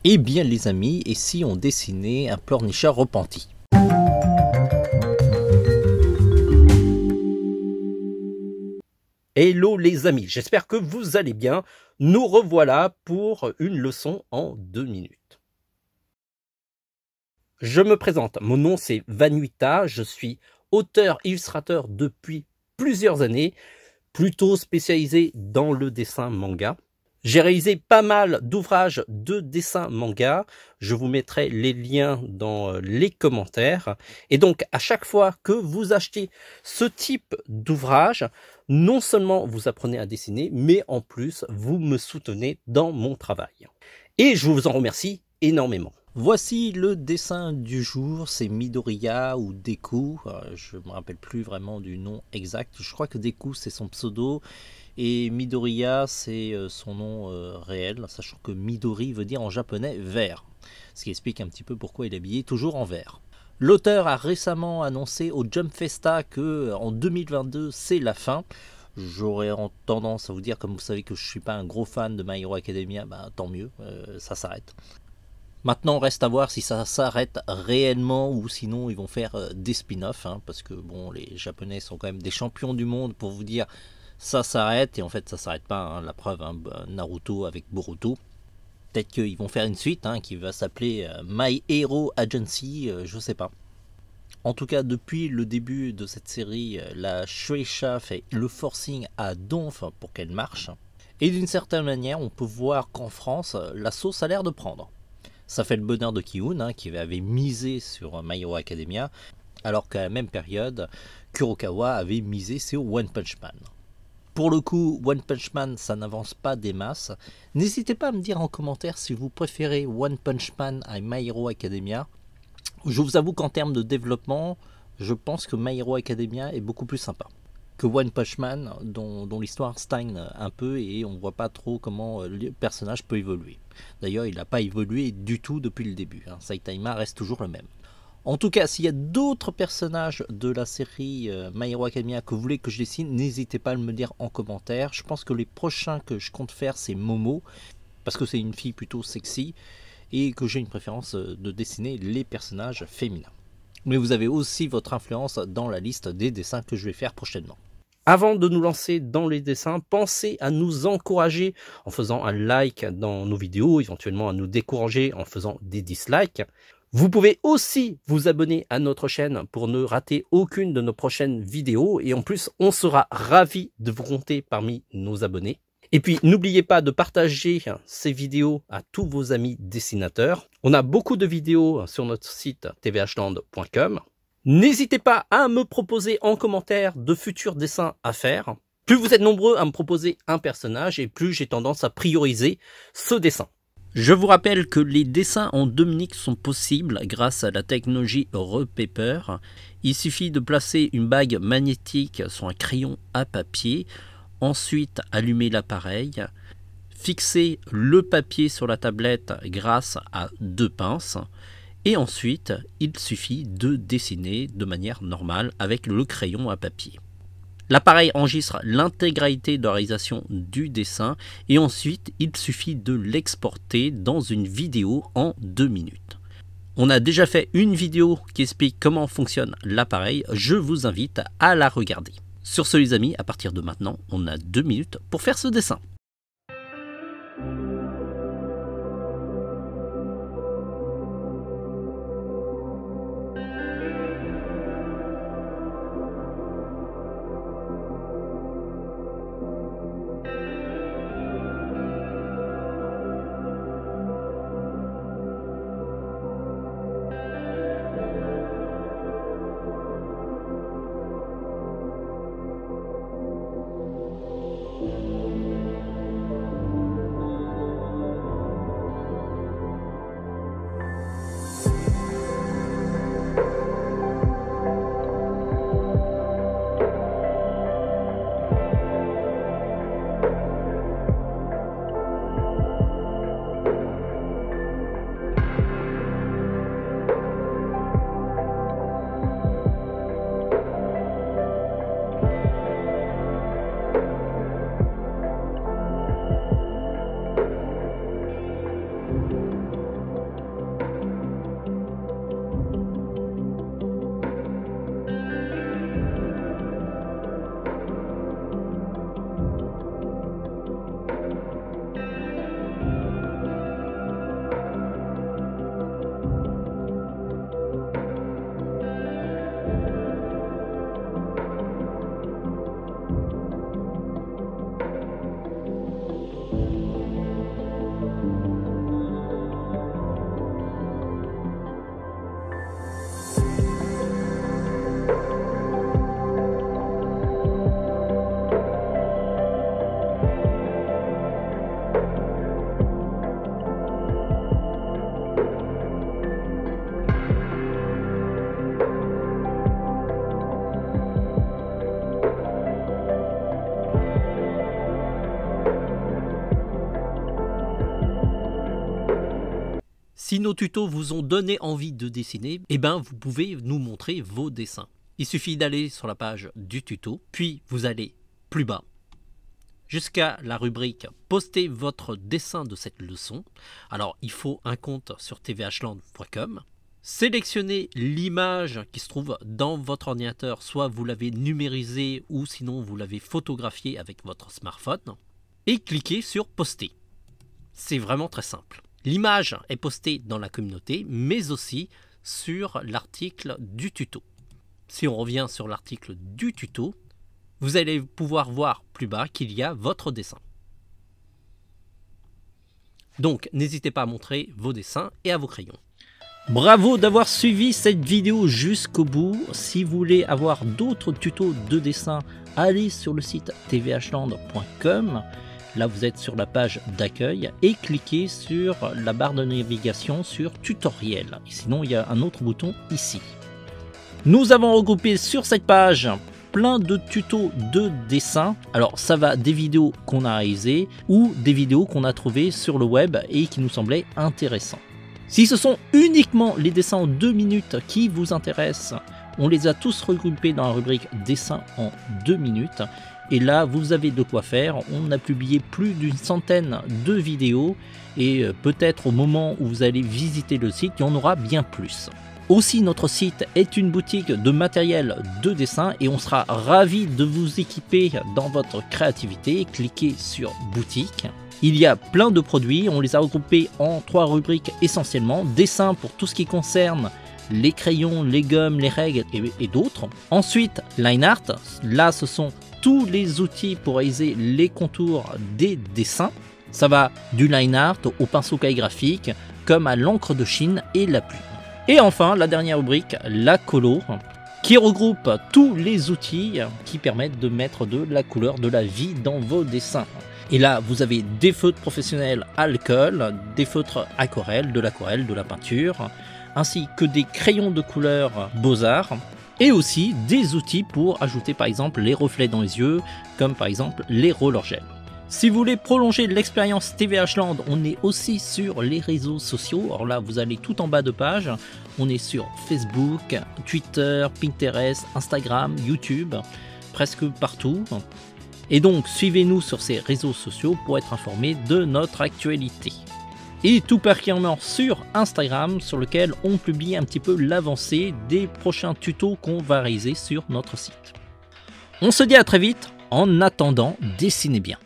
Eh bien les amis, et si on dessinait un pleurnicheur repenti? Hello les amis, j'espère que vous allez bien. Nous revoilà pour une leçon en 2 minutes. Je me présente, mon nom c'est Vanuita, je suis auteur-illustrateur depuis plusieurs années, plutôt spécialisé dans le dessin manga. J'ai réalisé pas mal d'ouvrages de dessin manga, je vous mettrai les liens dans les commentaires. Et donc à chaque fois que vous achetez ce type d'ouvrage, non seulement vous apprenez à dessiner, mais en plus vous me soutenez dans mon travail. Et je vous en remercie énormément. Voici le dessin du jour, c'est Midoriya ou Deku, je ne me rappelle plus vraiment du nom exact, je crois que Deku c'est son pseudo, et Midoriya c'est son nom réel, sachant que Midori veut dire en japonais vert, ce qui explique un petit peu pourquoi il est habillé toujours en vert. L'auteur a récemment annoncé au Jump Festa que en 2022 c'est la fin. J'aurais tendance à vous dire, comme vous savez que je ne suis pas un gros fan de My Hero Academia, bah, tant mieux, ça s'arrête. Maintenant, reste à voir si ça s'arrête réellement ou sinon ils vont faire des spin-offs, hein, parce que bon, les Japonais sont quand même des champions du monde pour vous dire ça s'arrête, et en fait ça s'arrête pas, hein, la preuve, hein, Naruto avec Boruto. Peut-être qu'ils vont faire une suite hein, qui va s'appeler My Hero Agency, je sais pas. En tout cas, depuis le début de cette série, la Shueisha fait le forcing à donf pour qu'elle marche. Et d'une certaine manière, on peut voir qu'en France, la sauce a l'air de prendre. Ça fait le bonheur de Ki-hoon, hein, qui avait misé sur My Hero Academia, alors qu'à la même période, Kurokawa avait misé sur One Punch Man. Pour le coup, One Punch Man, ça n'avance pas des masses. N'hésitez pas à me dire en commentaire si vous préférez One Punch Man à My Hero Academia. Je vous avoue qu'en termes de développement, je pense que My Hero Academia est beaucoup plus sympa que One Punch Man, dont l'histoire stagne un peu et on ne voit pas trop comment le personnage peut évoluer. D'ailleurs, il n'a pas évolué du tout depuis le début, hein. Saitama reste toujours le même. En tout cas, s'il y a d'autres personnages de la série My Hero Academia que vous voulez que je dessine, n'hésitez pas à me le dire en commentaire. Je pense que les prochains que je compte faire, c'est Momo, parce que c'est une fille plutôt sexy, et que j'ai une préférence de dessiner les personnages féminins. Mais vous avez aussi votre influence dans la liste des dessins que je vais faire prochainement. Avant de nous lancer dans les dessins, pensez à nous encourager en faisant un like dans nos vidéos, éventuellement à nous décourager en faisant des dislikes. Vous pouvez aussi vous abonner à notre chaîne pour ne rater aucune de nos prochaines vidéos. Et en plus, on sera ravis de vous compter parmi nos abonnés. Et puis, n'oubliez pas de partager ces vidéos à tous vos amis dessinateurs. On a beaucoup de vidéos sur notre site tvhland.com. N'hésitez pas à me proposer en commentaire de futurs dessins à faire. Plus vous êtes nombreux à me proposer un personnage et plus j'ai tendance à prioriser ce dessin. Je vous rappelle que les dessins en 2 minutes sont possibles grâce à la technologie Repaper. Il suffit de placer une bague magnétique sur un crayon à papier, ensuite allumer l'appareil, fixer le papier sur la tablette grâce à 2 pinces, et ensuite il suffit de dessiner de manière normale avec le crayon à papier. L'appareil enregistre l'intégralité de la réalisation du dessin et ensuite il suffit de l'exporter dans une vidéo en 2 minutes. On a déjà fait une vidéo qui explique comment fonctionne l'appareil, je vous invite à la regarder. Sur ce les amis, à partir de maintenant, on a 2 minutes pour faire ce dessin. Si nos tutos vous ont donné envie de dessiner, eh ben vous pouvez nous montrer vos dessins. Il suffit d'aller sur la page du tuto, puis vous allez plus bas, jusqu'à la rubrique « Postez votre dessin de cette leçon ». Alors, il faut un compte sur tvhland.com. Sélectionnez l'image qui se trouve dans votre ordinateur, soit vous l'avez numérisée ou sinon vous l'avez photographiée avec votre smartphone, et cliquez sur « Poster ». C'est vraiment très simple. L'image est postée dans la communauté, mais aussi sur l'article du tuto. Si on revient sur l'article du tuto, vous allez pouvoir voir plus bas qu'il y a votre dessin. Donc, n'hésitez pas à montrer vos dessins et à vos crayons. Bravo d'avoir suivi cette vidéo jusqu'au bout. Si vous voulez avoir d'autres tutos de dessin, allez sur le site tvhland.com. Là, vous êtes sur la page d'accueil et cliquez sur la barre de navigation sur tutoriel. Sinon, il y a un autre bouton ici. Nous avons regroupé sur cette page plein de tutos de dessin. Alors ça va des vidéos qu'on a réalisées ou des vidéos qu'on a trouvées sur le web et qui nous semblaient intéressants. Si ce sont uniquement les dessins en 2 minutes qui vous intéressent, on les a tous regroupés dans la rubrique dessins en 2 minutes. Et là vous avez de quoi faire. On a publié plus d'une centaine de vidéos et peut-être au moment où vous allez visiter le site, il y en aura bien plus. Aussi, notre site est une boutique de matériel de dessin et on sera ravi de vous équiper dans votre créativité. Cliquez sur boutique. Il y a plein de produits, on les a regroupés en 3 rubriques essentiellement. Dessin pour tout ce qui concerne les crayons, les gommes, les règles et d'autres. Ensuite, line art, là ce sont tous les outils pour réaliser les contours des dessins. Ça va du line art au pinceau calligraphique comme à l'encre de Chine et la plume. Et enfin, la dernière rubrique, la colo, qui regroupe tous les outils qui permettent de mettre de la couleur, de la vie dans vos dessins. Et là, vous avez des feutres professionnels alcool, des feutres aquarelles, de la peinture, ainsi que des crayons de couleur Beaux-Arts, et aussi des outils pour ajouter par exemple les reflets dans les yeux, comme par exemple les roller gel. Si vous voulez prolonger l'expérience tvhland, on est aussi sur les réseaux sociaux. Alors là, vous allez tout en bas de page. On est sur Facebook, Twitter, Pinterest, Instagram, YouTube, presque partout. Et donc, suivez-nous sur ces réseaux sociaux pour être informé de notre actualité. Et tout particulièrement sur Instagram, sur lequel on publie un petit peu l'avancée des prochains tutos qu'on va réaliser sur notre site. On se dit à très vite. En attendant, dessinez bien.